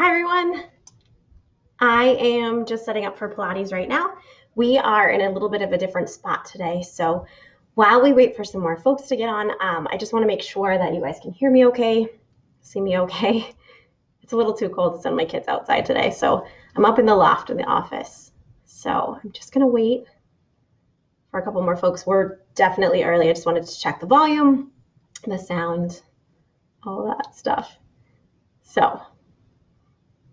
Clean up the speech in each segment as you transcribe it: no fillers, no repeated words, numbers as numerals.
Hi everyone. I am just setting up for Pilates right now. We are in a little bit of a different spot today. So while we wait for some more folks to get on, I just want to make sure that you guys can hear me okay, see me okay. It's a little too cold to send my kids outside today. So I'm up in the loft in the office. So I'm just going to wait for a couple more folks. We're definitely early. I just wanted to check the volume, the sound, all that stuff. So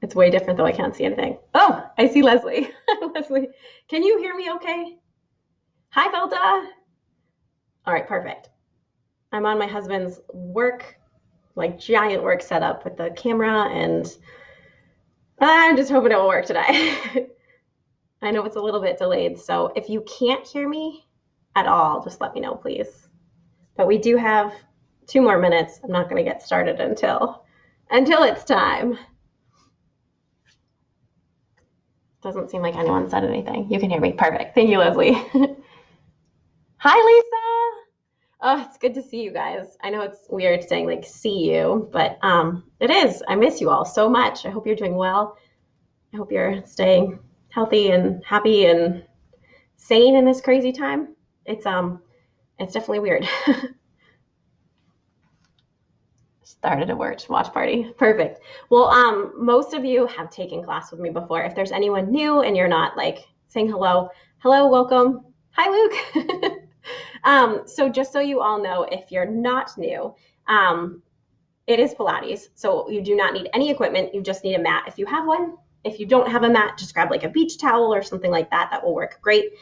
it's way different though. I can't see anything. Oh, I see Leslie. Leslie, can you hear me okay? Hi, Velda. All right, perfect. I'm on my husband's work, like giant work setup with the camera, and I'm just hoping it will work today. I know it's a little bit delayed, so if you can't hear me at all, just let me know, please. But we do have 2 more minutes. I'm not going to get started until it's time. Doesn't seem like anyone said anything. You can hear me. Perfect. Thank you, Leslie. Hi, Lisa. Oh, it's good to see you guys. I know it's weird saying like see you, but it is. I miss you all so much. I hope you're doing well. I hope you're staying healthy and happy and sane in this crazy time. It's definitely weird. Started a watch party. Perfect. Well, most of you have taken class with me before. If there's anyone new and you're not like saying hello, welcome. Hi, Luke. So just so you all know, if you're not new, it is Pilates. So you do not need any equipment. You just need a mat if you have one. If you don't have a mat, just grab like a beach towel or something like that. That will work great.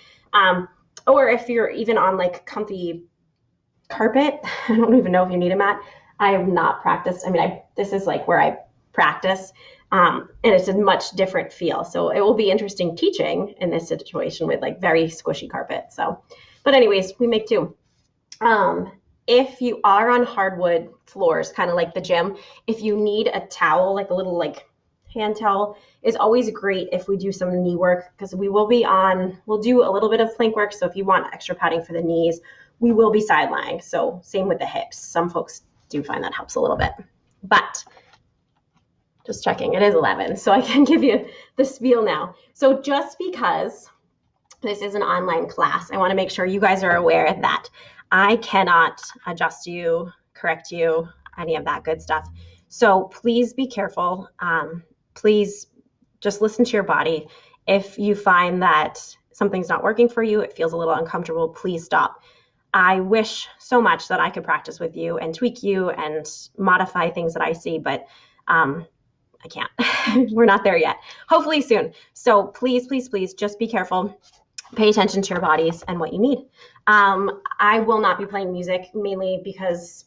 Or if you're even on like comfy carpet, I don't even know if you need a mat. I have not practiced. I mean, this is like where I practice, and it's a much different feel. So it will be interesting teaching in this situation with like very squishy carpet. So, but anyways, we make do. If you are on hardwood floors, kind of like the gym, if you need a towel, like a little like hand towel, is always great if we do some knee work, because we'll do a little bit of plank work. So if you want extra padding for the knees, we will be side lying. So same with the hips. Some folks do find that helps a little bit, but just checking, it is 11, so I can give you the spiel now. So just because this is an online class, I want to make sure you guys are aware that I cannot adjust you, correct you, any of that good stuff. So please be careful. Please just listen to your body. If you find that something's not working for you, it feels a little uncomfortable, please stop. I wish so much that I could practice with you and tweak you and modify things that I see, but I can't. We're not there yet. Hopefully soon. So please, please, please just be careful. Pay attention to your bodies and what you need. I will not be playing music, mainly because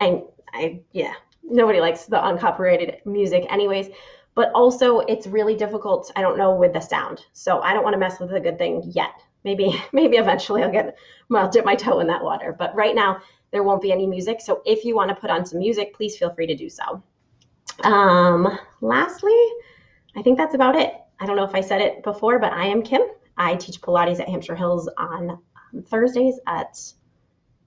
nobody likes the uncopyrighted music anyways, but also it's really difficult, I don't know, with the sound. So I don't want to mess with the good thing yet. Maybe eventually I'll dip my toe in that water. But right now there won't be any music. So if you want to put on some music, please feel free to do so. Lastly, I think that's about it. I don't know if I said it before, but I am Kim. I teach Pilates at Hampshire Hills on Thursdays at,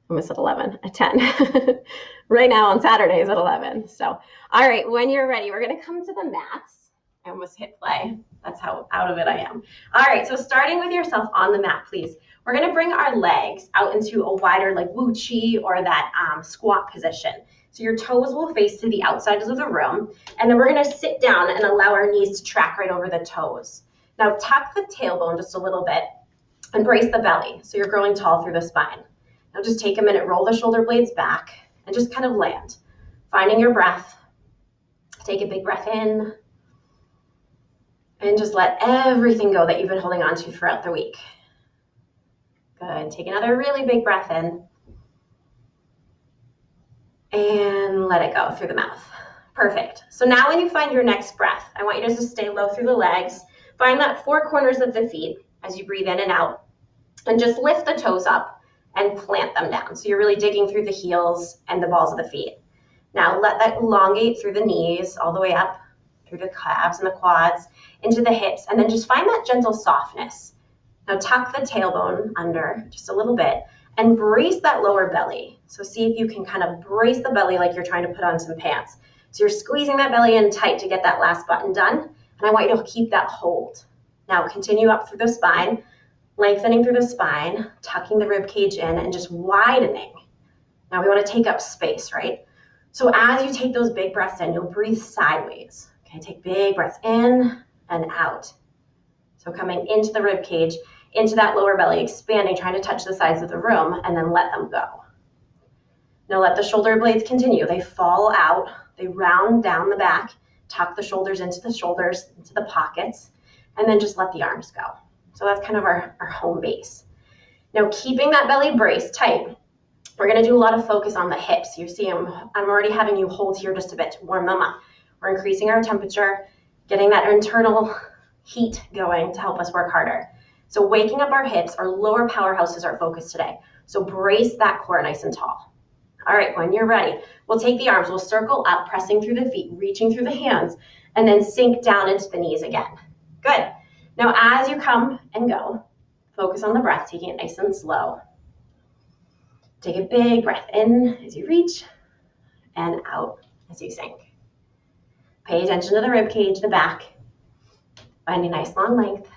I almost said 11, at 10. Right now on Saturdays at 11. So, all right, when you're ready, we're going to come to the mats. I almost hit play. That's how out of it I am. All right, so starting with yourself on the mat, please. We're going to bring our legs out into a wider like Wu Chi or that squat position. So your toes will face to the outsides of the room, and then we're going to sit down and allow our knees to track right over the toes. Now tuck the tailbone just a little bit and brace the belly so you're growing tall through the spine. Now just take a minute, roll the shoulder blades back, and just kind of land. Finding your breath. Take a big breath in. And just let everything go that you've been holding on to throughout the week. Good. Take another really big breath in. And let it go through the mouth. Perfect. So now when you find your next breath, I want you to just stay low through the legs. Find that 4 corners of the feet as you breathe in and out. And just lift the toes up and plant them down. So you're really digging through the heels and the balls of the feet. Now let that elongate through the knees all the way up, through the calves and the quads, into the hips, and then just find that gentle softness. Now tuck the tailbone under just a little bit and brace that lower belly. So see if you can kind of brace the belly like you're trying to put on some pants. So you're squeezing that belly in tight to get that last button done. And I want you to keep that hold. Now continue up through the spine, lengthening through the spine, tucking the rib cage in and just widening. Now we want to take up space, right? So as you take those big breaths in, you'll breathe sideways. Okay, take big breaths in and out. So coming into the rib cage, into that lower belly, expanding, trying to touch the sides of the room, and then let them go. Now let the shoulder blades continue. They fall out, they round down the back, tuck the shoulders, into the pockets, and then just let the arms go. So that's kind of our home base. Now keeping that belly brace tight, we're gonna do a lot of focus on the hips. You see I'm already having you hold here just a bit to warm them up. We're increasing our temperature, getting that internal heat going to help us work harder. So waking up our hips, our lower powerhouse is our focus today. So brace that core nice and tall. All right, when you're ready, we'll take the arms, we'll circle up, pressing through the feet, reaching through the hands, and then sink down into the knees again. Good. Now as you come and go, focus on the breath, taking it nice and slow. Take a big breath in as you reach and out as you sink. Pay attention to the rib cage, the back. Find a nice long length.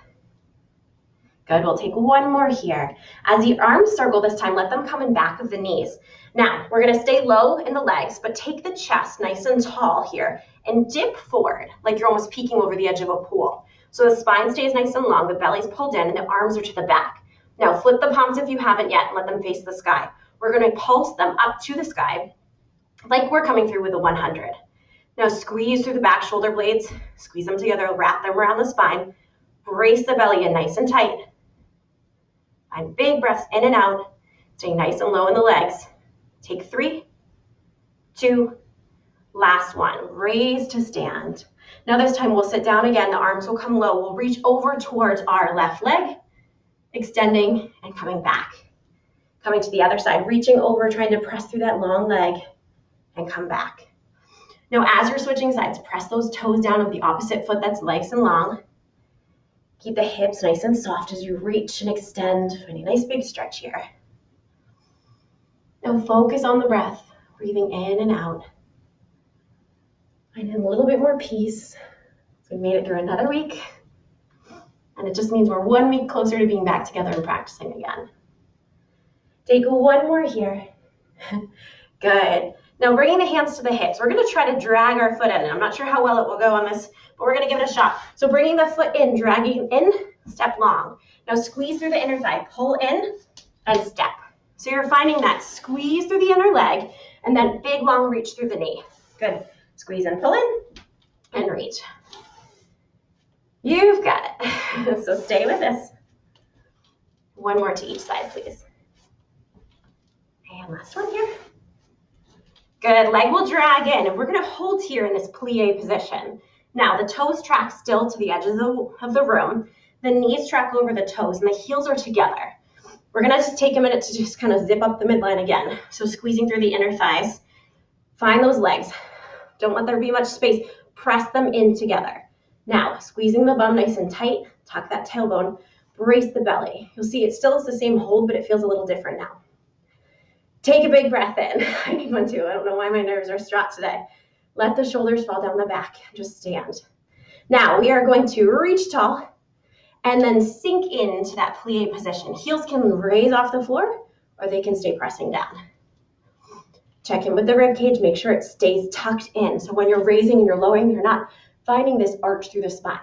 Good, we'll take one more here. As the arms circle this time, let them come in back of the knees. Now, we're gonna stay low in the legs, but take the chest nice and tall here and dip forward like you're almost peeking over the edge of a pool. So the spine stays nice and long, the belly's pulled in, and the arms are to the back. Now, flip the palms if you haven't yet and let them face the sky. We're gonna pulse them up to the sky like we're coming through with a 100. Now, squeeze through the back shoulder blades, squeeze them together, wrap them around the spine, brace the belly in nice and tight. Find big breaths in and out, stay nice and low in the legs. Take 3, 2, last one. Raise to stand. Now this time we'll sit down again. The arms will come low. We'll reach over towards our left leg, extending and coming back. Coming to the other side, reaching over, trying to press through that long leg and come back. Now as you're switching sides, press those toes down of the opposite foot that's nice and long. Keep the hips nice and soft as you reach and extend. Find a nice big stretch here. Now focus on the breath, breathing in and out. Finding a little bit more peace. So we made it through another week. And it just means we're 1 week closer to being back together and practicing again. Take one more here. Good. Now bringing the hands to the hips. We're gonna try to drag our foot in. I'm not sure how well it will go on this, but we're gonna give it a shot. So bringing the foot in, dragging in, step long. Now squeeze through the inner thigh, pull in and step. So you're finding that squeeze through the inner leg and then big long reach through the knee. Good. Squeeze and pull in and reach. You've got it. So stay with this. One more to each side, please. And last one here. Good, leg will drag in, and we're gonna hold here in this plie position. Now the toes track still to the edges of the room. The knees track over the toes, and the heels are together. We're gonna just take a minute to just kind of zip up the midline again. So squeezing through the inner thighs. Find those legs. Don't let there be much space. Press them in together. Now, squeezing the bum nice and tight, tuck that tailbone, brace the belly. You'll see it still is the same hold, but it feels a little different now. Take a big breath in. I need one too. I don't know why my nerves are strapped today. Let the shoulders fall down the back. Just stand. Now, we are going to reach tall and then sink into that plie position. Heels can raise off the floor or they can stay pressing down. Check in with the rib cage. Make sure it stays tucked in. So when you're raising and you're lowering, you're not finding this arch through the spine.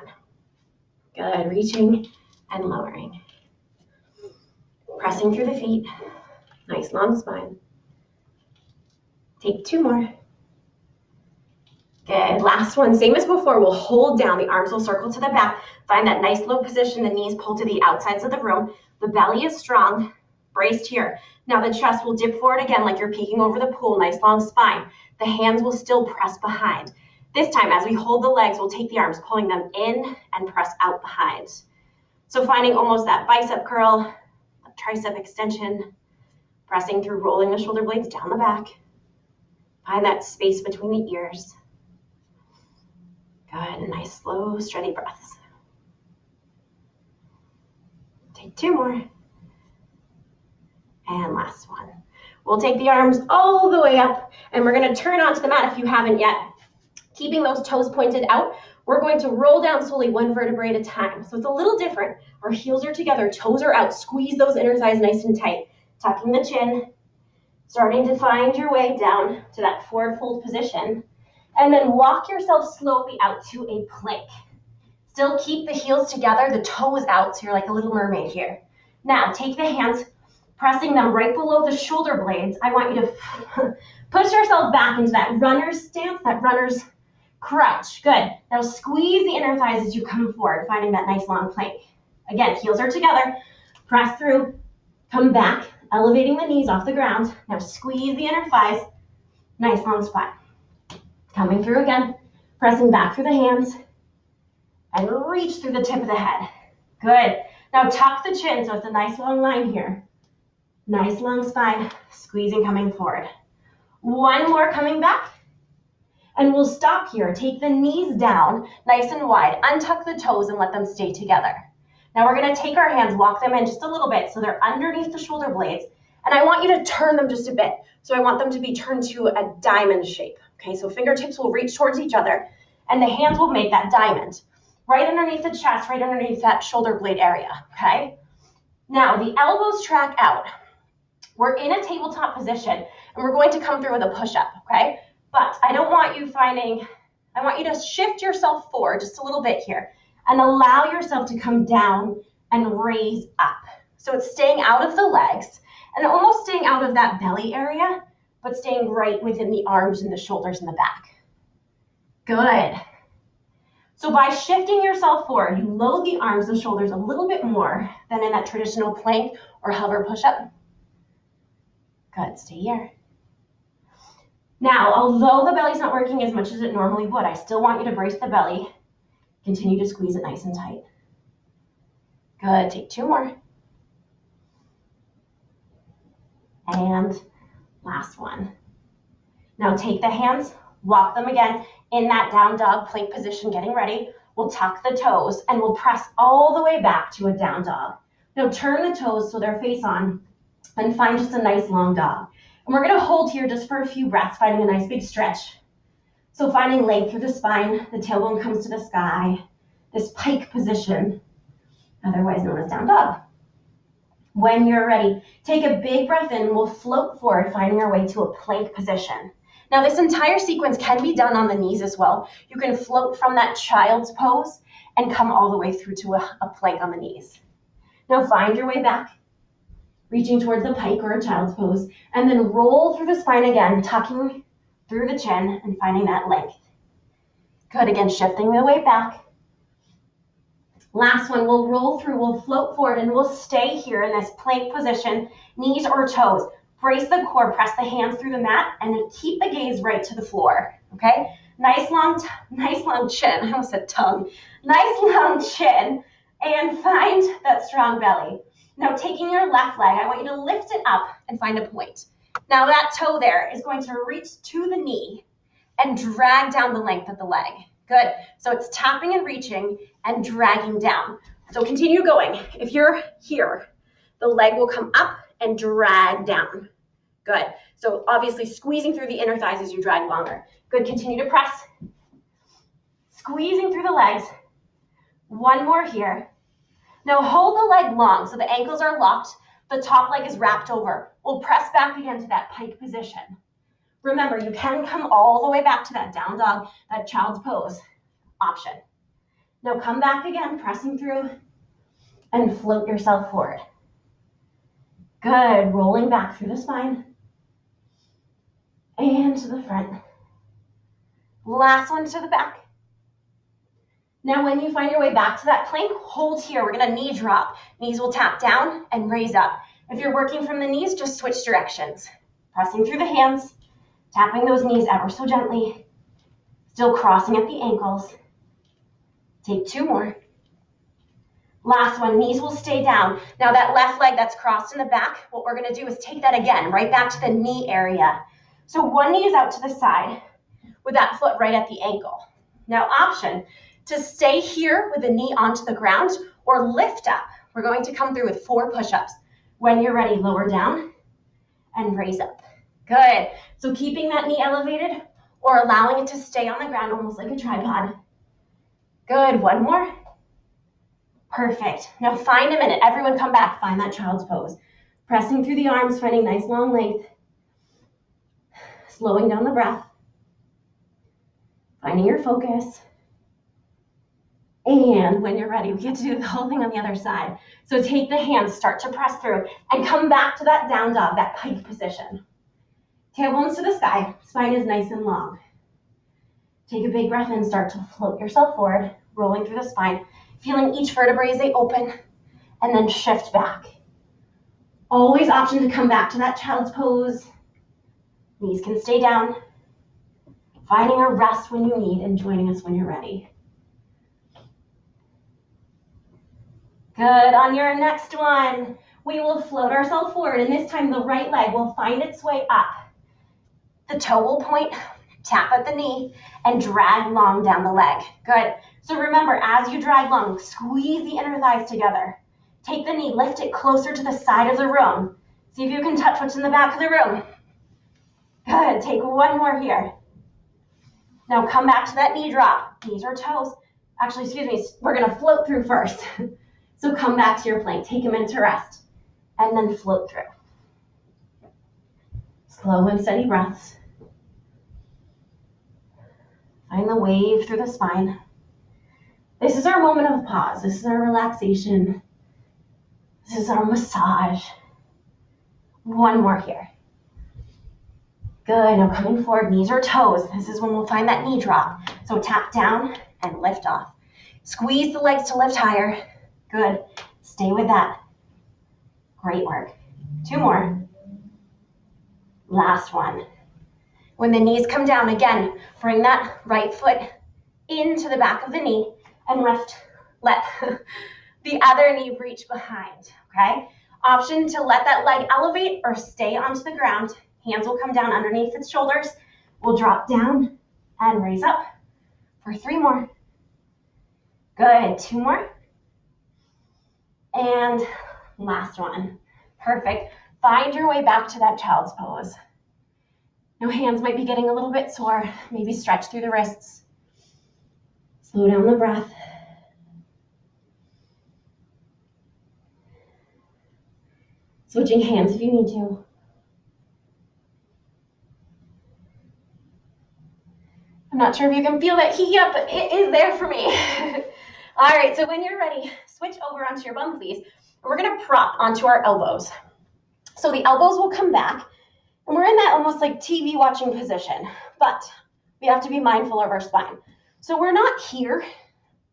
Good. Reaching and lowering. Pressing through the feet. Nice long spine. Take 2 more. Good. Last one. Same as before. We'll hold down. The arms will circle to the back. Find that nice low position. The knees pull to the outsides of the room. The belly is strong. Braced here. Now the chest will dip forward again like you're peeking over the pool. Nice long spine. The hands will still press behind. This time, as we hold the legs, we'll take the arms, pulling them in and press out behind. So finding almost that bicep curl, tricep extension, pressing through, rolling the shoulder blades down the back. Find that space between the ears. Good, nice, slow, steady breaths. Take 2 more. And last one. We'll take the arms all the way up, and we're gonna turn onto the mat if you haven't yet. Keeping those toes pointed out, we're going to roll down slowly, one vertebrae at a time. So it's a little different. Our heels are together, toes are out. Squeeze those inner thighs nice and tight. Tucking the chin, starting to find your way down to that forward fold position. And then walk yourself slowly out to a plank. Still keep the heels together, the toes out, so you're like a little mermaid here. Now, take the hands, pressing them right below the shoulder blades. I want you to push yourself back into that runner's stance, that runner's crouch. Good. Now squeeze the inner thighs as you come forward, finding that nice long plank. Again, heels are together. Press through, come back, elevating the knees off the ground. Now squeeze the inner thighs, nice long spine. Coming through again, pressing back through the hands, and reach through the tip of the head. Good. Now tuck the chin, so it's a nice long line here. Nice long spine, squeezing, coming forward. One more coming back. And we'll stop here. Take the knees down, nice and wide. Untuck the toes and let them stay together. Now we're going to take our hands, walk them in just a little bit so they're underneath the shoulder blades. And I want you to turn them just a bit. So I want them to be turned to a diamond shape. Okay, so fingertips will reach towards each other and the hands will make that diamond. Right underneath the chest, right underneath that shoulder blade area. Okay? Now the elbows track out. We're in a tabletop position and we're going to come through with a push-up. Okay? But I don't want you I want you to shift yourself forward just a little bit here and allow yourself to come down and raise up. So it's staying out of the legs and almost staying out of that belly area, but staying right within the arms and the shoulders and the back. Good. So by shifting yourself forward, you load the arms, the shoulders a little bit more than in that traditional plank or hover push-up. Good, stay here. Now, although the belly's not working as much as it normally would, I still want you to brace the belly. Continue to squeeze it nice and tight. Good, take two more. And last one. Now take the hands, walk them again in that down dog plank position, getting ready. We'll tuck the toes and we'll press all the way back to a down dog. Now turn the toes so they're face on and find just a nice long dog. And we're going to hold here just for a few breaths, finding a nice big stretch. So finding length through the spine, the tailbone comes to the sky, this pike position, otherwise known as down dog. When you're ready, take a big breath in, we'll float forward, finding our way to a plank position. Now this entire sequence can be done on the knees as well. You can float from that child's pose and come all the way through to a plank on the knees. Now find your way back, reaching towards the pike or a child's pose, and then roll through the spine again, tucking through the chin and finding that length. Good, again, shifting the weight back. Last one, we'll roll through, we'll float forward, and we'll stay here in this plank position, knees or toes. Brace the core, press the hands through the mat, and then keep the gaze right to the floor, okay? Nice long chin, I almost said tongue. Nice long chin, and find that strong belly. Now taking your left leg, I want you to lift it up and find a point. Now that toe there is going to reach to the knee and drag down the length of the leg. Good. So it's tapping and reaching and dragging down. So continue going. If you're here, the leg will come up and drag down. Good. So obviously squeezing through the inner thighs as you drag longer. Good. Continue to press. Squeezing through the legs. One more here. Now hold the leg long so the ankles are locked. The top leg is wrapped over. We'll press back again to that pike position. Remember, you can come all the way back to that down dog, that child's pose option. Now come back again, pressing through and float yourself forward. Good, rolling back through the spine and to the front. Last one to the back. Now when you find your way back to that plank, hold here. We're gonna knee drop. Knees will tap down and raise up. If you're working from the knees, just switch directions. Pressing through the hands, tapping those knees ever so gently, still crossing at the ankles. Take two more. Last one, knees will stay down. Now that left leg that's crossed in the back, what we're gonna do is take that again, right back to the knee area. So one knee is out to the side with that foot right at the ankle. Now option to stay here with the knee onto the ground or lift up. We're going to come through with 4 push-ups. When you're ready, lower down and raise up. Good. So keeping that knee elevated, or allowing it to stay on the ground almost like a tripod. Good, one more. Perfect. Now find a minute. Everyone come back. Find that child's pose. Pressing through the arms, finding nice long length. Slowing down the breath. Finding your focus. And when you're ready, we get to do the whole thing on the other side. So take the hands, start to press through, and come back to that down dog, that pike position. Tailbones to the sky. Spine is nice and long. Take a big breath in, start to float yourself forward, rolling through the spine, feeling each vertebrae as they open, and then shift back. Always option to come back to that child's pose. Knees can stay down. Finding a rest when you need and joining us when you're ready. Good. On your next one, we will float ourselves forward, and this time the right leg will find its way up. The toe will point, tap at the knee, and drag long down the leg. Good. So remember, as you drag long, squeeze the inner thighs together. Take the knee, lift it closer to the side of the room. See if you can touch what's in the back of the room. Good. Take one more here. Now come back to that knee drop. Knees or toes. Actually, excuse me, we're going to float through first. So come back to your plank. Take a minute to rest. And then float through. Slow and steady breaths. Find the wave through the spine. This is our moment of pause. This is our relaxation. This is our massage. One more here. Good. Now coming forward, knees or toes. This is when we'll find that knee drop. So tap down and lift off. Squeeze the legs to lift higher. Good. Stay with that. Great work. Two more. Last one. When the knees come down, again, bring that right foot into the back of the knee and let the other knee reach behind, okay? Option to let that leg elevate or stay onto the ground. Hands will come down underneath its shoulders. We'll drop down and raise up for three more. Good. Two more. And last one. Perfect. Find your way back to that child's pose. Now hands might be getting a little bit sore. Maybe stretch through the wrists. Slow down the breath. Switching hands if you need to. I'm not sure if you can feel that heat up, but it is there for me. All right, so when you're ready, switch over onto your bum, please. We're gonna prop onto our elbows. So the elbows will come back, and we're in that almost like TV watching position, but we have to be mindful of our spine. So we're not here.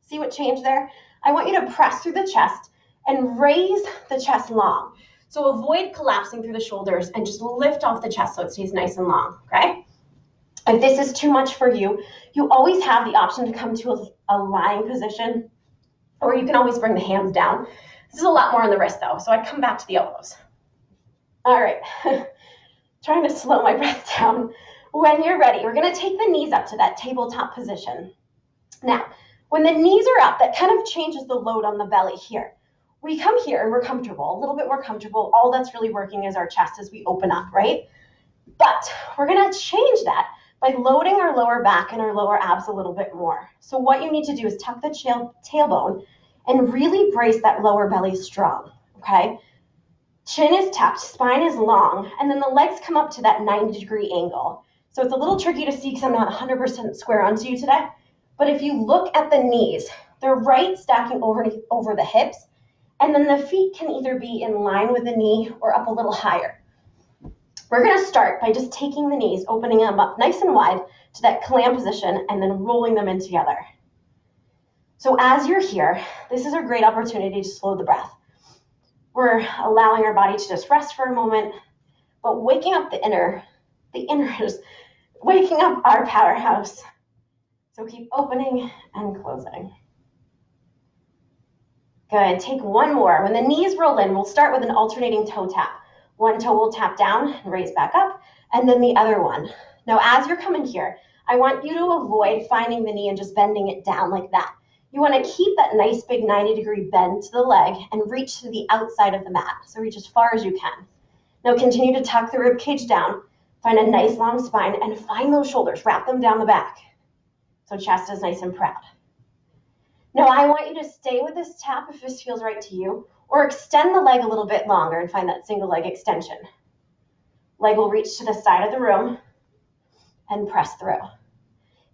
See what changed there? I want you to press through the chest and raise the chest long. So avoid collapsing through the shoulders and just lift off the chest so it stays nice and long, okay? If this is too much for you, you always have the option to come to a lying position, or you can always bring the hands down. This is a lot more on the wrist though, so I'd come back to the elbows. All right, trying to slow my breath down. When you're ready, we're gonna take the knees up to that tabletop position. Now, when the knees are up, that kind of changes the load on the belly here. We come here and we're comfortable, a little bit more comfortable. All that's really working is our chest as we open up, right? But we're gonna change that by loading our lower back and our lower abs a little bit more. So what you need to do is tuck the tailbone and really brace that lower belly strong, okay? Chin is tucked, spine is long, and then the legs come up to that 90-degree angle. So it's a little tricky to see because I'm not 100% square onto you today. But if you look at the knees, they're right stacking over the hips, and then the feet can either be in line with the knee or up a little higher. We're going to start by just taking the knees, opening them up nice and wide to that clam position, and then rolling them in together. So as you're here, this is a great opportunity to slow the breath. We're allowing our body to just rest for a moment, but waking up the inners, waking up our powerhouse. So keep opening and closing. Good. Take one more. When the knees roll in, we'll start with an alternating toe tap. One toe will tap down and raise back up, and then the other one. Now, as you're coming here, I want you to avoid finding the knee and just bending it down like that. You want to keep that nice big 90-degree bend to the leg and reach to the outside of the mat. So reach as far as you can. Now continue to tuck the rib cage down. Find a nice long spine and find those shoulders. Wrap them down the back so chest is nice and proud. Now I want you to stay with this tap if this feels right to you, or extend the leg a little bit longer and find that single leg extension. Leg will reach to the side of the room and press through.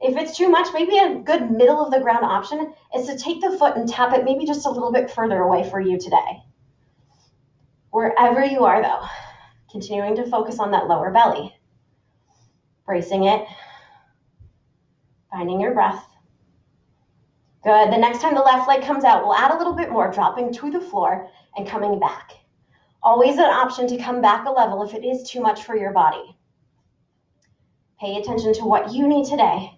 If it's too much, maybe a good middle of the ground option is to take the foot and tap it maybe just a little bit further away for you today. Wherever you are though, continuing to focus on that lower belly. Bracing it, finding your breath. Good, the next time the left leg comes out, we'll add a little bit more, dropping to the floor and coming back. Always an option to come back a level if it is too much for your body. Pay attention to what you need today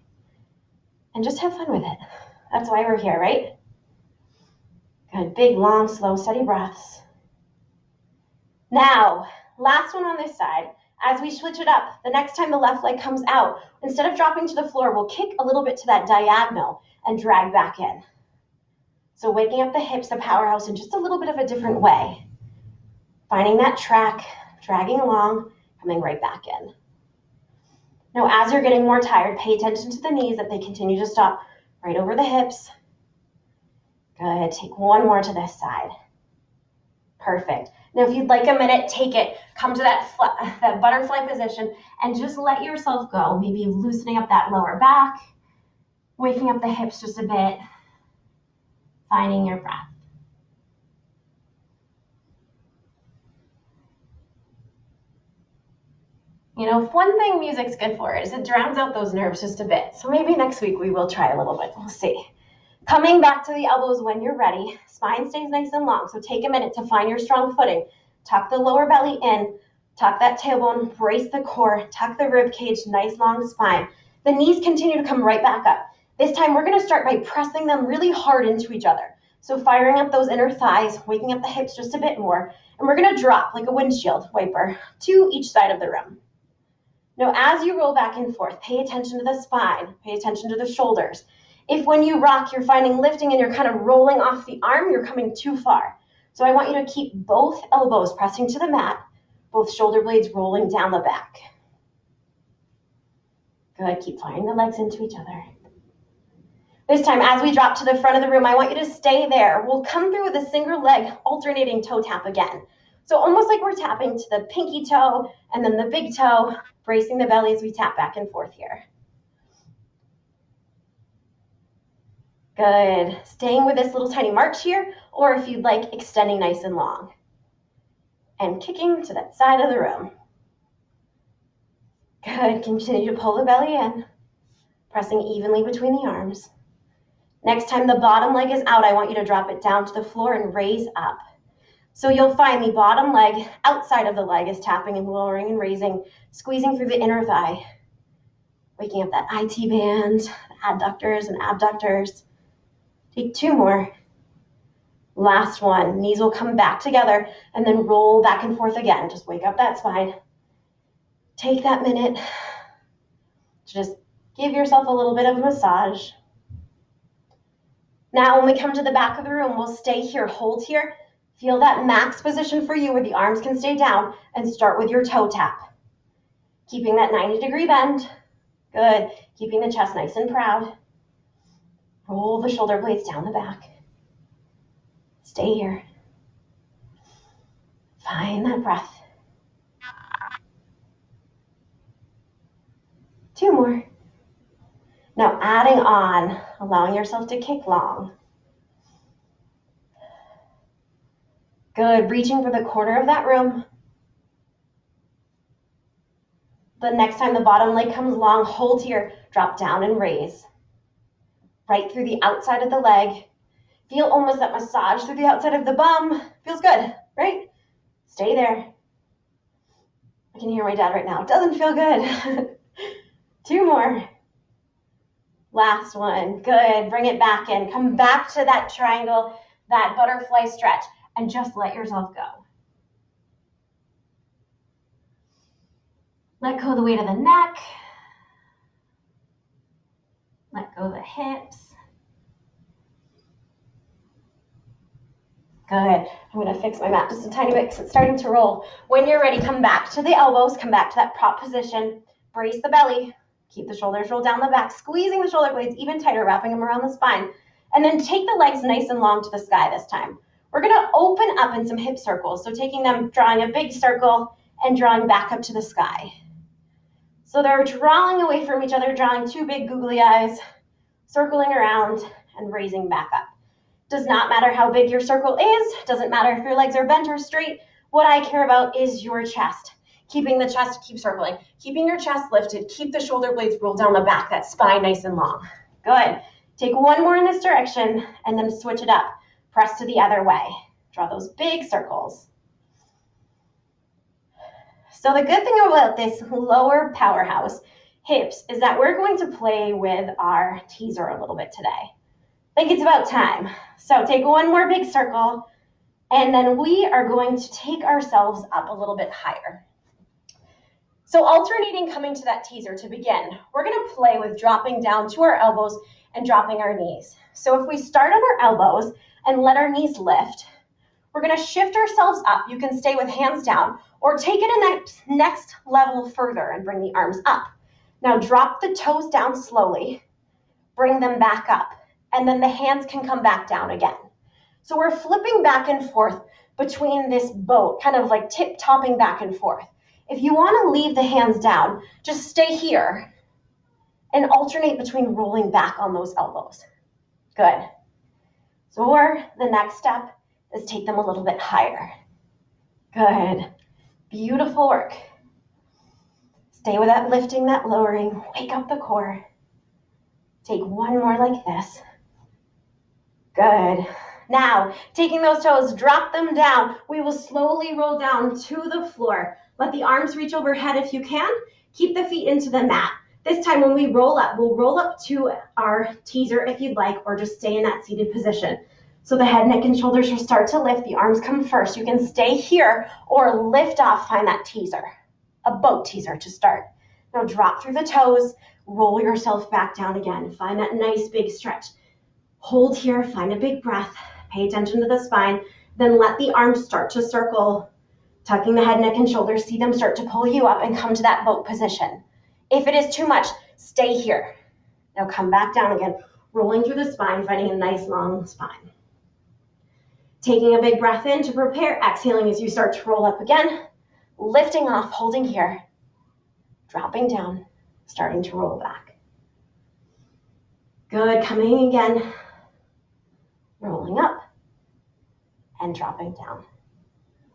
and just have fun with it. That's why we're here, right? Good, big, long, slow, steady breaths. Now, last one on this side. As we switch it up, the next time the left leg comes out, instead of dropping to the floor, we'll kick a little bit to that diagonal and drag back in. So waking up the hips, the powerhouse, in just a little bit of a different way. Finding that track, dragging along, coming right back in. Now, as you're getting more tired, pay attention to the knees, that they continue to stop right over the hips. Good, take one more to this side. Perfect. Now, if you'd like a minute, take it. Come to that butterfly position and just let yourself go. Maybe loosening up that lower back, waking up the hips just a bit, finding your breath. You know, one thing music's good for is it drowns out those nerves just a bit. So maybe next week we will try a little bit. We'll see. Coming back to the elbows when you're ready. Spine stays nice and long, so take a minute to find your strong footing. Tuck the lower belly in, tuck that tailbone, brace the core, tuck the rib cage, nice long spine. The knees continue to come right back up. This time we're going to start by pressing them really hard into each other. So firing up those inner thighs, waking up the hips just a bit more, and we're going to drop like a windshield wiper to each side of the room. Now, as you roll back and forth, pay attention to the spine, pay attention to the shoulders. If when you rock, you're finding lifting and you're kind of rolling off the arm, you're coming too far. So I want you to keep both elbows pressing to the mat, both shoulder blades rolling down the back. Good, keep firing the legs into each other. This time, as we drop to the front of the room, I want you to stay there. We'll come through with a single leg alternating toe tap again. So almost like we're tapping to the pinky toe and then the big toe, bracing the belly as we tap back and forth here. Good. Staying with this little tiny march here, or if you'd like, extending nice and long. And kicking to that side of the room. Good. Continue to pull the belly in, pressing evenly between the arms. Next time the bottom leg is out, I want you to drop it down to the floor and raise up. So you'll find the bottom leg outside of the leg is tapping and lowering and raising, squeezing through the inner thigh, waking up that IT band, the adductors and abductors. Take two more. Last one. Knees will come back together and then roll back and forth again. Just wake up that spine. Take that minute to just give yourself a little bit of a massage. Now, when we come to the back of the room, we'll stay here, hold here. Feel that max position for you where the arms can stay down and start with your toe tap. Keeping that 90-degree bend. Good. Keeping the chest nice and proud. Roll the shoulder blades down the back. Stay here. Find that breath. Two more. Now adding on, allowing yourself to kick long. Good, reaching for the corner of that room. The next time the bottom leg comes long, hold here, drop down and raise. Right through the outside of the leg. Feel almost that massage through the outside of the bum. Feels good, right? Stay there. I can hear my dad right now. It doesn't feel good. Two more. Last one. Good. Bring it back in. Come back to that triangle, that butterfly stretch, and just let yourself go. Let go of the weight of the neck. Let go of the hips. Good. I'm going to fix my mat just a tiny bit because it's starting to roll. When you're ready, come back to the elbows, come back to that prop position, brace the belly, keep the shoulders rolled down the back, squeezing the shoulder blades even tighter, wrapping them around the spine, and then take the legs nice and long to the sky this time. We're going to open up in some hip circles, so taking them, drawing a big circle and drawing back up to the sky. So they're drawing away from each other, drawing two big googly eyes, circling around and raising back up. Does not matter how big your circle is, doesn't matter if your legs are bent or straight. What I care about is your chest. Keeping the chest, keep circling. Keeping your chest lifted, keep the shoulder blades rolled down the back, that spine nice and long. Good. Take one more in this direction and then switch it up. Press to the other way. Draw those big circles. So the good thing about this lower powerhouse hips is that we're going to play with our teaser a little bit today. I think it's about time. So take one more big circle, and then we are going to take ourselves up a little bit higher. So alternating coming to that teaser to begin, we're going to play with dropping down to our elbows and dropping our knees. So if we start on our elbows and let our knees lift, we're going to shift ourselves up. You can stay with hands down or take it a next level further and bring the arms up. Now drop the toes down slowly, bring them back up, and then the hands can come back down again. So we're flipping back and forth between this boat, kind of like tip-topping back and forth. If you want to leave the hands down, just stay here and alternate between rolling back on those elbows. Good. So the next step is take them a little bit higher. Good. Beautiful work. Stay with that lifting, that lowering. Wake up the core. Take one more like this. Good. Now, taking those toes, drop them down. We will slowly roll down to the floor. Let the arms reach overhead if you can. Keep the feet into the mat. This time when we roll up, we'll roll up to our teaser if you'd like, or just stay in that seated position. So the head, neck, and shoulders will start to lift. The arms come first. You can stay here or lift off, find that teaser, a boat teaser to start. Now drop through the toes, roll yourself back down again. Find that nice big stretch. Hold here, find a big breath, pay attention to the spine, then let the arms start to circle, tucking the head, neck, and shoulders. See them start to pull you up and come to that boat position. If it is too much, stay here. Now come back down again, rolling through the spine, finding a nice long spine. Taking a big breath in to prepare, exhaling as you start to roll up again, lifting off, holding here, dropping down, starting to roll back. Good, coming again. Rolling up and dropping down.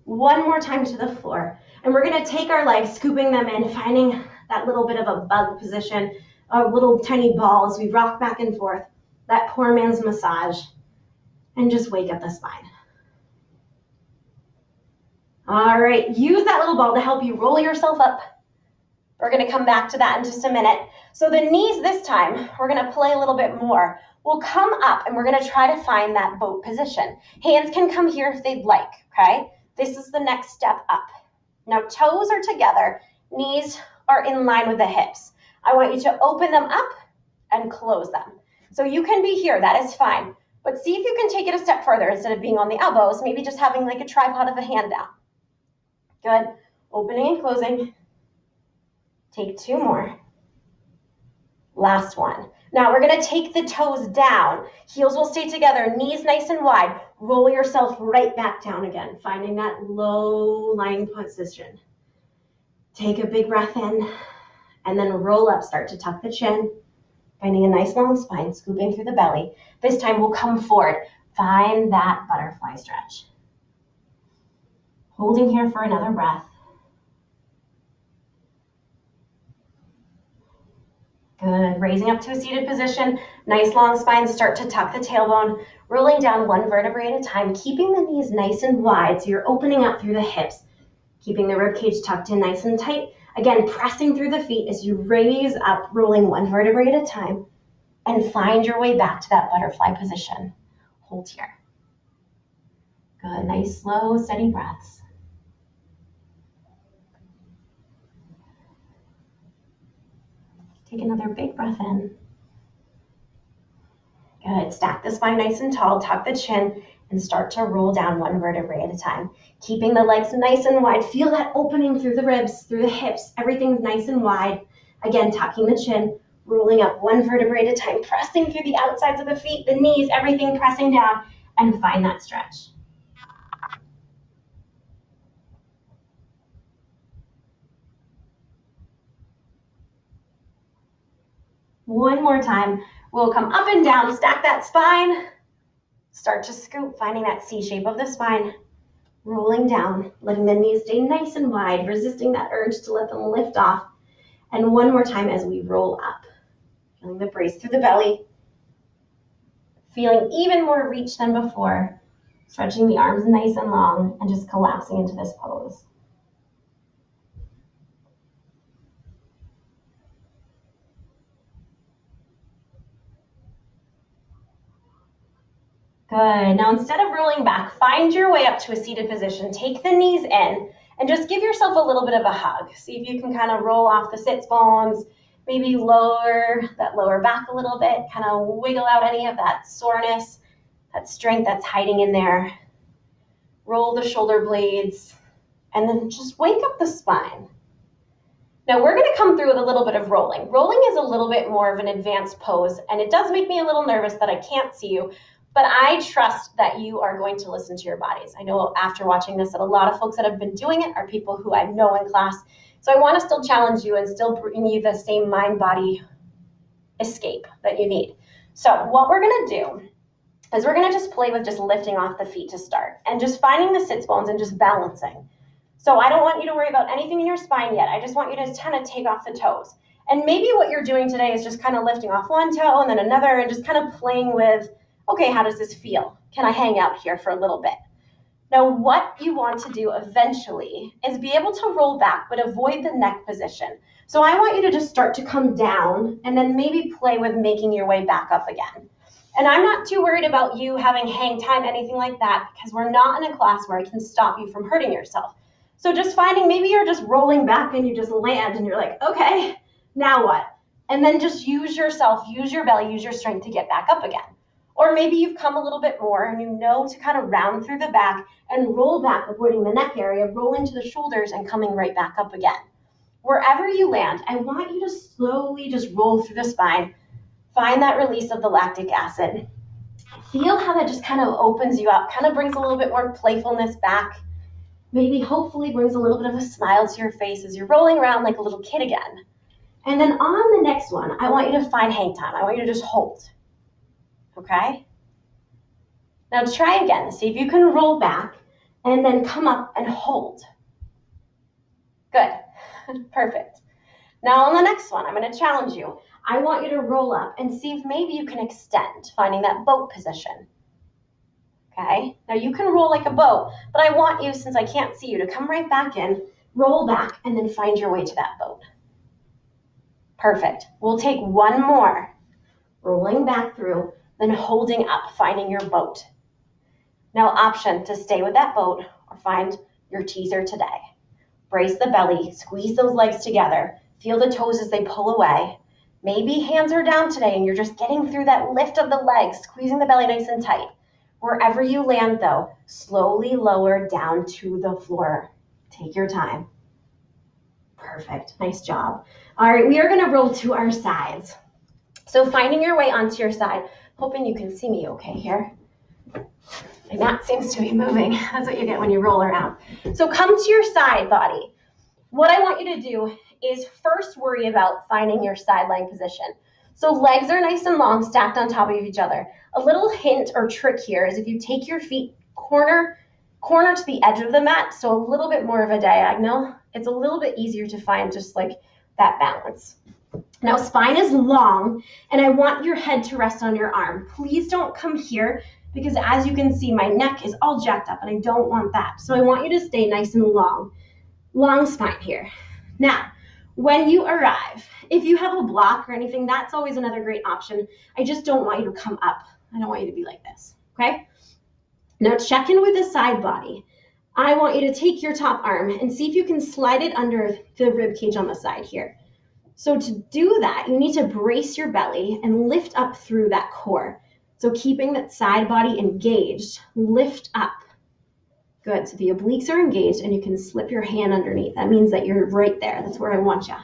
One more time to the floor. And we're going to take our legs, scooping them in, finding that little bit of a bug position, a little tiny ball as we rock back and forth, that poor man's massage, and just wake up the spine. All right, use that little ball to help you roll yourself up. We're going to come back to that in just a minute. So the knees this time, we're going to play a little bit more. We'll come up and we're going to try to find that boat position. Hands can come here if they'd like, okay? This is the next step up. Now toes are together, knees are in line with the hips. I want you to open them up and close them. So you can be here, that is fine. But see if you can take it a step further instead of being on the elbows, maybe just having like a tripod of a hand down. Good. Opening and closing. Take two more. Last one. Now we're going to take the toes down. Heels will stay together. Knees nice and wide. Roll yourself right back down again, finding that low lying position. Take a big breath in and then roll up. Start to tuck the chin, finding a nice long spine, scooping through the belly. This time we'll come forward. Find that butterfly stretch. Holding here for another breath. Good. Raising up to a seated position. Nice long spine. Start to tuck the tailbone. Rolling down one vertebrae at a time. Keeping the knees nice and wide so you're opening up through the hips. Keeping the rib cage tucked in nice and tight. Again, pressing through the feet as you raise up, rolling one vertebrae at a time. And find your way back to that butterfly position. Hold here. Good. Nice, slow, steady breaths. Take another big breath in. Good. Stack the spine nice and tall. Tuck the chin. and start to roll down one vertebrae at a time, keeping the legs nice and wide. Feel that opening through the ribs, through the hips. Everything's nice and wide. Again, tucking the chin, rolling up one vertebrae at a time, pressing through the outsides of the feet, the knees, everything pressing down, and find that stretch. One more time. We'll come up and down, stack that spine, start to scoop, finding that C shape of the spine, rolling down, letting the knees stay nice and wide, resisting that urge to let them lift off. And one more time as we roll up, feeling the brace through the belly, feeling even more reach than before, stretching the arms nice and long, and just collapsing into this pose. Good. Now, instead of rolling back, find your way up to a seated position. Take the knees in and just give yourself a little bit of a hug. See if you can kind of roll off the sits bones, maybe lower that lower back a little bit, kind of wiggle out any of that soreness, that strength that's hiding in there. Roll the shoulder blades, and then just wake up the spine. Now we're going to come through with a little bit of rolling. Rolling is a little bit more of an advanced pose, and it does make me a little nervous that I can't see you, but I trust that you are going to listen to your bodies. I know after watching this that a lot of folks that have been doing it are people who I know in class. So I want to still challenge you and still bring you the same mind-body escape that you need. So what we're going to do is we're going to just play with just lifting off the feet to start and just finding the sits bones and just balancing. So I don't want you to worry about anything in your spine yet. I just want you to kind of take off the toes. And maybe what you're doing today is just kind of lifting off one toe and then another and just kind of playing with, okay, how does this feel? Can I hang out here for a little bit? Now, what you want to do eventually is be able to roll back, but avoid the neck position. So I want you to just start to come down and then maybe play with making your way back up again. And I'm not too worried about you having hang time, anything like that, because we're not in a class where I can stop you from hurting yourself. So just finding maybe you're just rolling back and you just land and you're like, okay, now what? And then just use yourself, use your belly, use your strength to get back up again. Or maybe you've come a little bit more and you know to kind of round through the back and roll back, avoiding the neck area, roll into the shoulders and coming right back up again. Wherever you land, I want you to slowly just roll through the spine. Find that release of the lactic acid. Feel how that just kind of opens you up, kind of brings a little bit more playfulness back. Maybe hopefully brings a little bit of a smile to your face as you're rolling around like a little kid again. And then on the next one, I want you to find hang time. I want you to just hold. Okay? Now try again. See if you can roll back and then come up and hold. Good. Perfect. Now on the next one, I'm going to challenge you. I want you to roll up and see if maybe you can extend, finding that boat position. Okay? Now you can roll like a boat, but I want you, since I can't see you, to come right back in, roll back, and then find your way to that boat. Perfect. We'll take one more. Rolling back through, then holding up, finding your boat. Now option to stay with that boat or find your teaser today. Brace the belly, squeeze those legs together, feel the toes as they pull away. Maybe hands are down today and you're just getting through that lift of the legs, squeezing the belly nice and tight. Wherever you land though, slowly lower down to the floor. Take your time. Perfect, nice job. All right, we are gonna roll to our sides. So finding your way onto your side, hoping you can see me okay here. My mat seems to be moving. That's what you get when you roll around. So come to your side body. What I want you to do is first worry about finding your side lying position. So legs are nice and long, stacked on top of each other. A little hint or trick here is if you take your feet corner to the edge of the mat, so a little bit more of a diagonal, it's a little bit easier to find just like that balance. Now spine is long and I want your head to rest on your arm. Please don't come here because as you can see, my neck is all jacked up and I don't want that. So I want you to stay nice and long. Long spine here. Now, when you arrive, if you have a block or anything, that's always another great option. I just don't want you to come up. I don't want you to be like this, okay? Now check in with the side body. I want you to take your top arm and see if you can slide it under the rib cage on the side here. So to do that, you need to brace your belly and lift up through that core. So keeping that side body engaged, lift up. Good, so the obliques are engaged and you can slip your hand underneath. That means that you're right there. That's where I want you.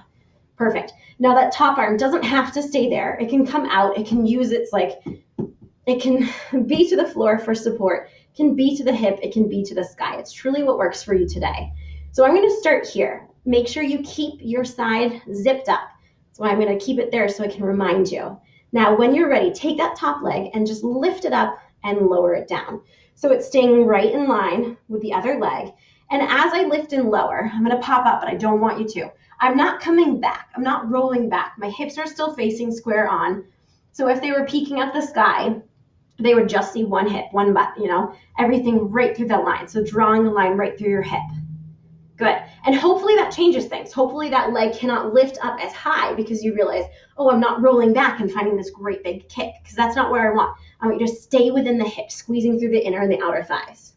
Perfect. Now that top arm doesn't have to stay there. It can come out. It can use its it can be to the floor for support. It can be to the hip. It can be to the sky. It's truly what works for you today. So I'm going to start here. Make sure you keep your side zipped up. That's why I'm going to keep it there so I can remind you. Now, when you're ready, take that top leg and just lift it up and lower it down. So it's staying right in line with the other leg. And as I lift and lower, I'm going to pop up, but I don't want you to. I'm not coming back. I'm not rolling back. My hips are still facing square on. So if they were peeking at the sky, they would just see one hip, one butt, everything right through the line. So drawing the line right through your hip. Good. And hopefully that changes things. Hopefully that leg cannot lift up as high because you realize, oh, I'm not rolling back and finding this great big kick, because that's not where I want. I want you to stay within the hip, squeezing through the inner and the outer thighs.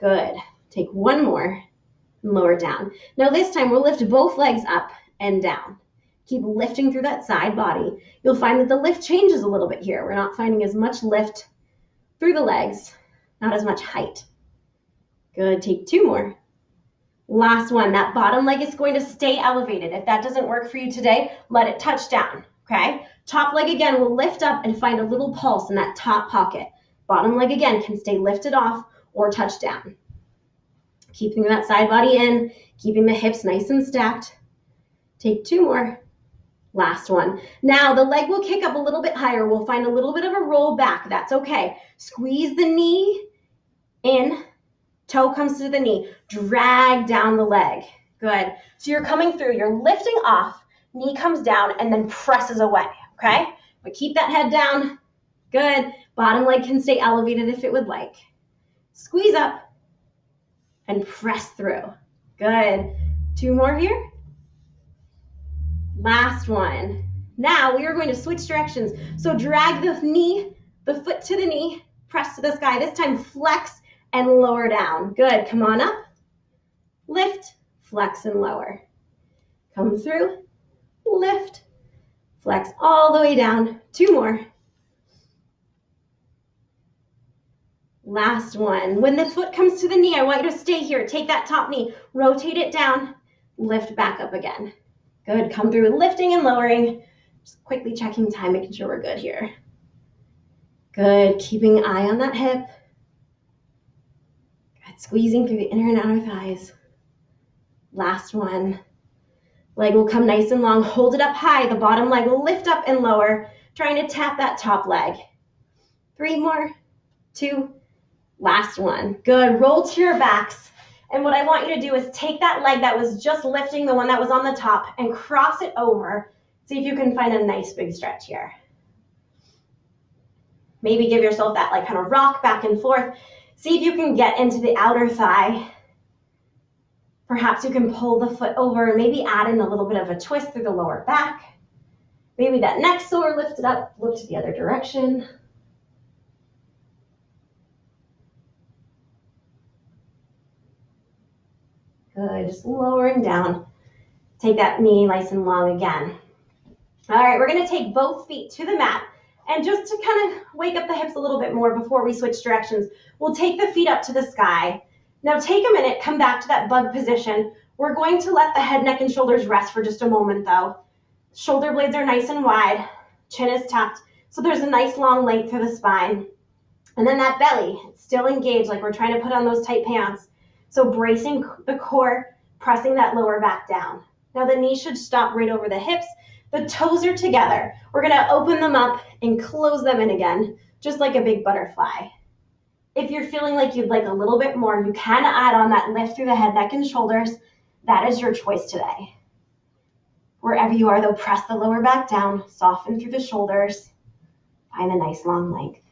Good. Take one more and lower down. Now this time we'll lift both legs up and down. Keep lifting through that side body. You'll find that the lift changes a little bit here. We're not finding as much lift through the legs, not as much height. Good. Take two more. Last one. That bottom leg is going to stay elevated. If that doesn't work for you today, let it touch down. Okay? Top leg again will lift up and find a little pulse in that top pocket. Bottom leg again can stay lifted off or touch down. Keeping that side body in, keeping the hips nice and stacked. Take two more. Last one. Now the leg will kick up a little bit higher. We'll find a little bit of a roll back. That's okay. Squeeze the knee in. Toe comes to the knee. Drag down the leg. Good. So you're coming through. You're lifting off. Knee comes down and then presses away. Okay? But keep that head down. Good. Bottom leg can stay elevated if it would like. Squeeze up and press through. Good. Two more here. Last one. Now we are going to switch directions. So drag the foot to the knee, press to the sky. This time flex and lower down. Good. Come on up. Lift, flex, and lower. Come through, lift, flex all the way down. Two more. Last one. When the foot comes to the knee, I want you to stay here. Take that top knee, rotate it down, lift back up again. Good. Come through lifting and lowering. Just quickly checking time, making sure we're good here. Good. Keeping an eye on that hip. Good. Squeezing through the inner and outer thighs. Last one. Leg will come nice and long. Hold it up high. The bottom leg will lift up and lower, trying to tap that top leg. Three more. Two. Last one. Good. Roll to your backs. And what I want you to do is take that leg that was just lifting, the one that was on the top, and cross it over. See if you can find a nice big stretch here. Maybe give yourself that kind of rock back and forth. See if you can get into the outer thigh. Perhaps you can pull the foot over and maybe add in a little bit of a twist through the lower back. Maybe that neck sole lifted up, look to the other direction. Good, just lowering down. Take that knee nice and long again. All right, we're gonna take both feet to the mat, and just to kind of wake up the hips a little bit more before we switch directions, we'll take the feet up to the sky. Now take a minute, come back to that bug position. We're going to let the head, neck, and shoulders rest for just a moment though. Shoulder blades are nice and wide, chin is tucked, so there's a nice long length through the spine. And then that belly, it's still engaged like we're trying to put on those tight pants. So bracing the core, pressing that lower back down. Now the knees should stop right over the hips. The toes are together. We're gonna open them up and close them in again, just like a big butterfly. If you're feeling like you'd like a little bit more, you can add on that lift through the head, neck, and shoulders. That is your choice today. Wherever you are though, press the lower back down, soften through the shoulders, find a nice long length.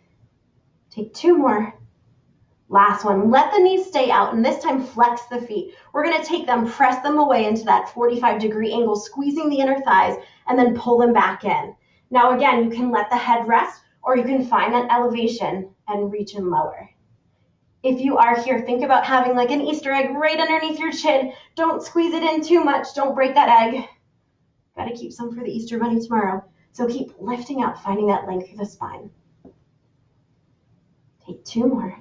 Take two more. Last one, let the knees stay out, and this time flex the feet. We're gonna take them, press them away into that 45-degree angle, squeezing the inner thighs, and then pull them back in. Now again, you can let the head rest, or you can find that elevation and reach and lower. If you are here, think about having like an Easter egg right underneath your chin. Don't squeeze it in too much, don't break that egg. Gotta keep some for the Easter bunny tomorrow. So keep lifting up, finding that length through the spine. Take 2 more.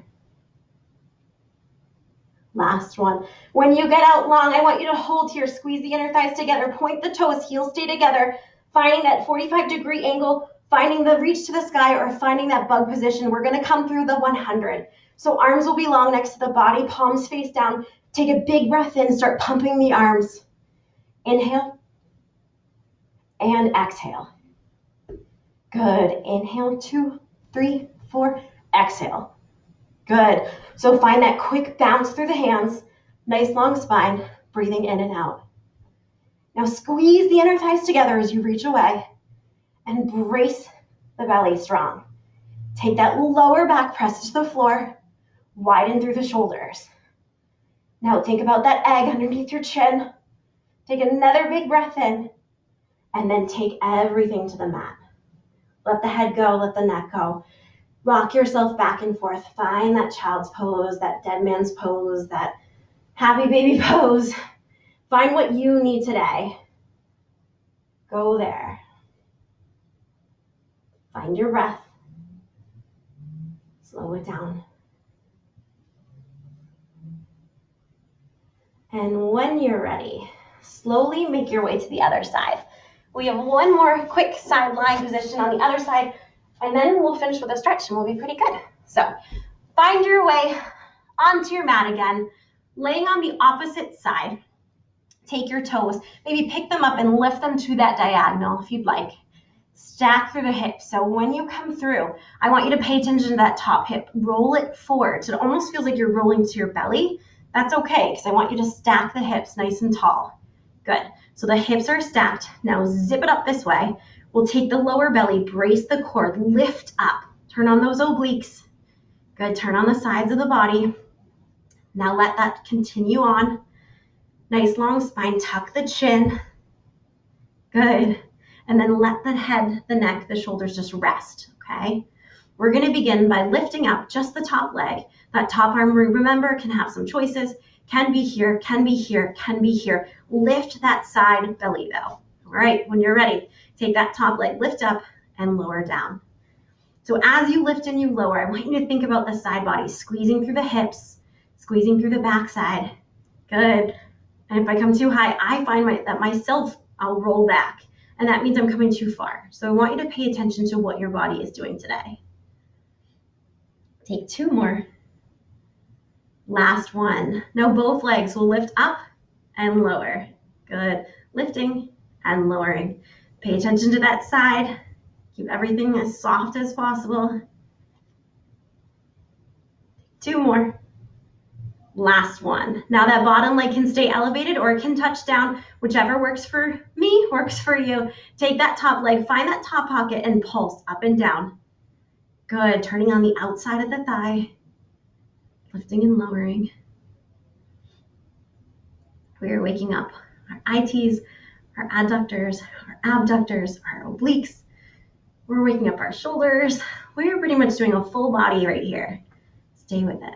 Last one. When you get out long, I want you to hold here. Squeeze the inner thighs together. Point the toes. Heels stay together. Finding that 45-degree angle. Finding the reach to the sky or finding that bug position. We're going to come through the 100. So arms will be long next to the body. Palms face down. Take a big breath in. Start pumping the arms. Inhale. And exhale. Good. Inhale. 2, 3, 4. Exhale. Good. So find that quick bounce through the hands. Nice long spine. Breathing in and out. Now squeeze the inner thighs together as you reach away. And brace the belly strong. Take that lower back, press to the floor. Widen through the shoulders. Now think about that egg underneath your chin. Take another big breath in. And then take everything to the mat. Let the head go, let the neck go. Rock yourself back and forth. Find that child's pose, that dead man's pose, that happy baby pose. Find what you need today. Go there. Find your breath. Slow it down. And when you're ready, slowly make your way to the other side. We have one more quick side lying position on the other side, and then we'll finish with a stretch and we'll be pretty good. So find your way onto your mat again, laying on the opposite side. Take your toes, maybe pick them up and lift them to that diagonal if you'd like. Stack through the hips. So when you come through, I want you to pay attention to that top hip. Roll it forward. So it almost feels like you're rolling to your belly. That's okay, because I want you to stack the hips nice and tall. Good. So the hips are stacked. Now zip it up this way. We'll take the lower belly, brace the core, lift up. Turn on those obliques. Good. Turn on the sides of the body. Now let that continue on. Nice long spine. Tuck the chin. Good. And then let the head, the neck, the shoulders just rest, okay? We're going to begin by lifting up just the top leg. That top arm, remember, can have some choices. Can be here, can be here, can be here. Lift that side belly though. All right, when you're ready, take that top leg, lift up and lower down. So as you lift and you lower, I want you to think about the side body, squeezing through the hips, squeezing through the backside. Good. And if I come too high, I find that myself, I'll roll back. And that means I'm coming too far. So I want you to pay attention to what your body is doing today. Take 2 more. Last one. Now both legs will lift up and lower. Good. Lifting and lowering. Pay attention to that side. Keep everything as soft as possible. 2 more. Last one. Now that bottom leg can stay elevated or it can touch down. Whichever works for me, works for you. Take that top leg, find that top pocket and pulse up and down. Good. Turning on the outside of the thigh. Lifting and lowering. We are waking up our ITs, our adductors, our abductors, our obliques. We're waking up our shoulders. We're pretty much doing a full body right here. Stay with it.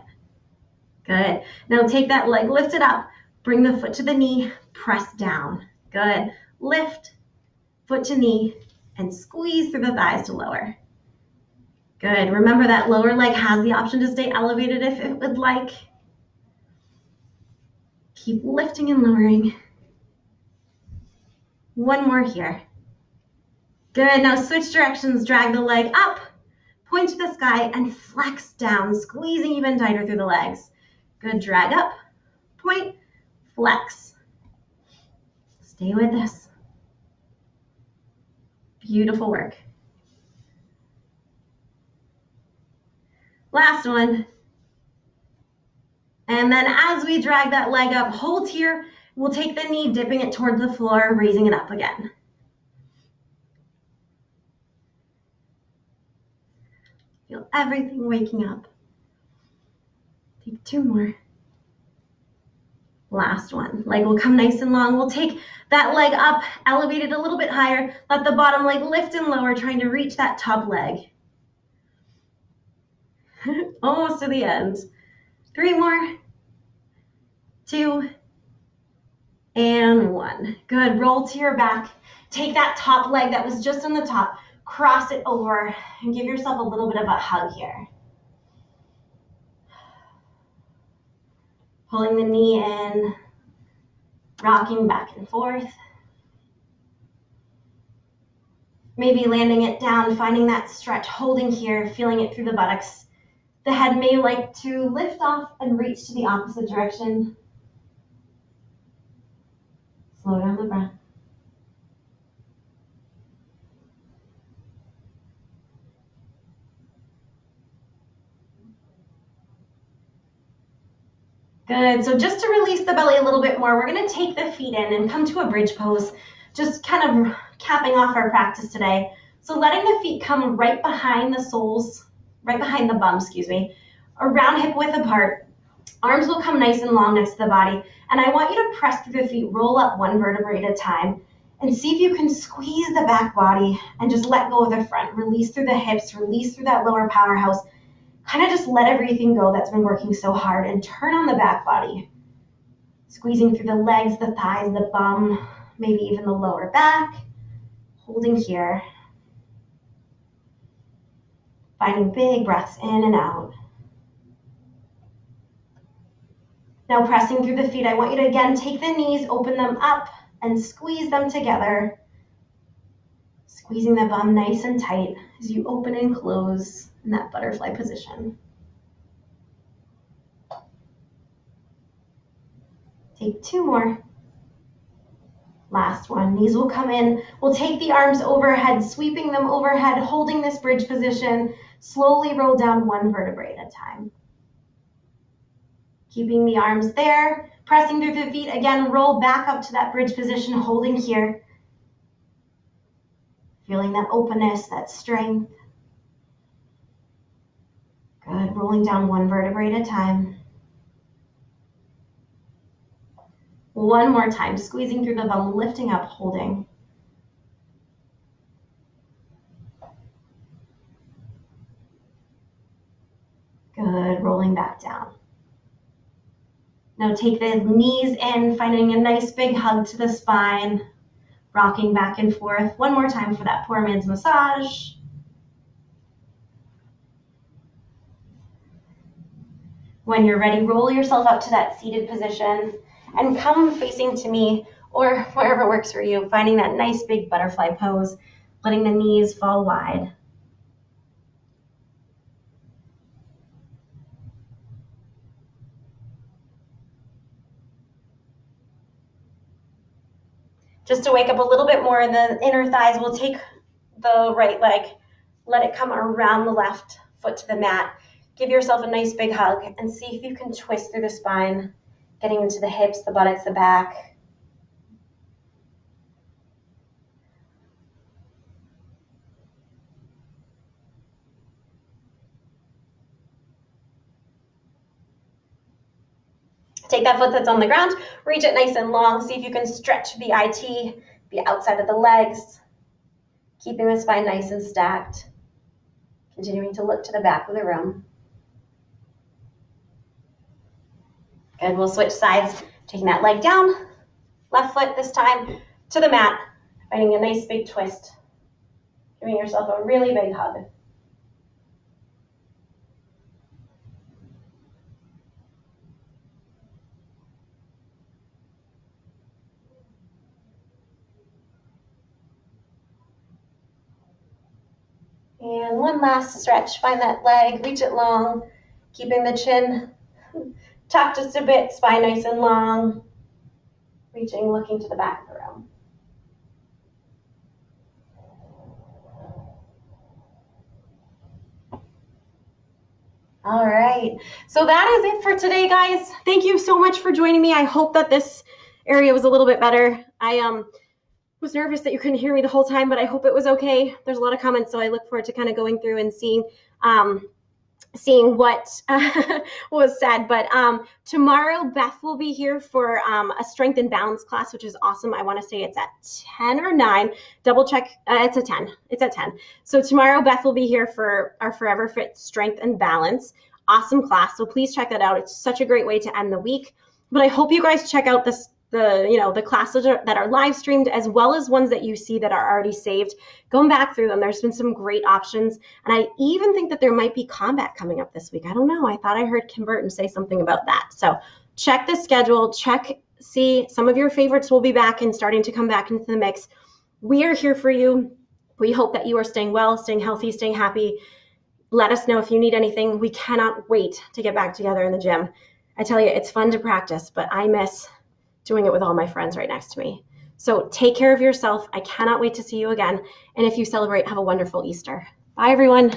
Good. Now take that leg, lift it up, bring the foot to the knee, press down. Good. Lift, foot to knee, and squeeze through the thighs to lower. Good. Remember that lower leg has the option to stay elevated if it would like. Keep lifting and lowering. One more here. Good. Now switch directions, drag the leg up, point to the sky, and flex down, squeezing even tighter through the legs. Good. Drag up, point, flex. Stay with this. Beautiful work. Last one. And then as we drag that leg up, hold here. We'll take the knee, dipping it towards the floor, raising it up again. Feel everything waking up. Take 2 more. Last one. Leg will come nice and long. We'll take that leg up, elevate it a little bit higher. Let the bottom leg lift and lower, trying to reach that top leg. Almost to the end. 3 more. 2. And 1. Good. Roll to your back. Take that top leg that was just on the top. Cross it over and give yourself a little bit of a hug here. Pulling the knee in, rocking back and forth. Maybe landing it down, finding that stretch, holding here, feeling it through the buttocks. The head may like to lift off and reach to the opposite direction. Slow down the breath. Good. So just to release the belly a little bit more, we're going to take the feet in and come to a bridge pose, just kind of capping off our practice today. So letting the feet come right behind the soles, right behind the bum, around hip width apart. Arms will come nice and long next to the body. And I want you to press through the feet, roll up one vertebrae at a time, and see if you can squeeze the back body and just let go of the front. Release through the hips, release through that lower powerhouse. Kind of just let everything go that's been working so hard and turn on the back body. Squeezing through the legs, the thighs, the bum, maybe even the lower back. Holding here. Finding big breaths in and out. Now pressing through the feet, I want you to again take the knees, open them up, and squeeze them together. Squeezing the bum nice and tight as you open and close in that butterfly position. Take two more. Last one. Knees will come in. We'll take the arms overhead, sweeping them overhead, holding this bridge position. Slowly roll down one vertebrae at a time. Keeping the arms there, pressing through the feet. Again, roll back up to that bridge position, holding here. Feeling that openness, that strength. Good. Rolling down one vertebrae at a time. One more time. Squeezing through the bum, lifting up, holding. Good. Rolling back down. Now take the knees in, finding a nice big hug to the spine. Rocking back and forth. One more time for that poor man's massage. When you're ready, roll yourself up to that seated position and come facing to me or wherever works for you, finding that nice big butterfly pose, letting the knees fall wide. Just to wake up a little bit more in the inner thighs, we'll take the right leg, let it come around the left foot to the mat. Give yourself a nice big hug and see if you can twist through the spine, getting into the hips, the buttocks, the back. Take that foot that's on the ground, reach it nice and long. See if you can stretch the IT, the outside of the legs, keeping the spine nice and stacked. Continuing to look to the back of the room. Good, we'll switch sides, taking that leg down, left foot this time to the mat, finding a nice big twist, giving yourself a really big hug. And one last stretch, find that leg, reach it long, keeping the chin tucked just a bit, spine nice and long, reaching, looking to the back of the room. All right, so that is it for today, guys. Thank you so much for joining me. I hope that this area was a little bit better. I was nervous that you couldn't hear me the whole time, but I hope it was okay. There's a lot of comments, so I look forward to kind of going through and seeing what was said. But tomorrow, Beth will be here for a strength and balance class, which is awesome. I want to say it's at 10 or 9. Double check. It's at 10. It's at 10. So tomorrow, Beth will be here for our Forever Fit Strength and Balance. Awesome class. So please check that out. It's such a great way to end the week. But I hope you guys check out the classes that are live streamed, as well as ones that you see that are already saved. Going back through them, there's been some great options. And I even think that there might be combat coming up this week. I don't know. I thought I heard Kim Burke say something about that. So check the schedule, see some of your favorites will be back and starting to come back into the mix. We are here for you. We hope that you are staying well, staying healthy, staying happy. Let us know if you need anything. We cannot wait to get back together in the gym. I tell you, it's fun to practice, but I miss doing it with all my friends right next to me. So take care of yourself. I cannot wait to see you again. And if you celebrate, have a wonderful Easter. Bye, everyone.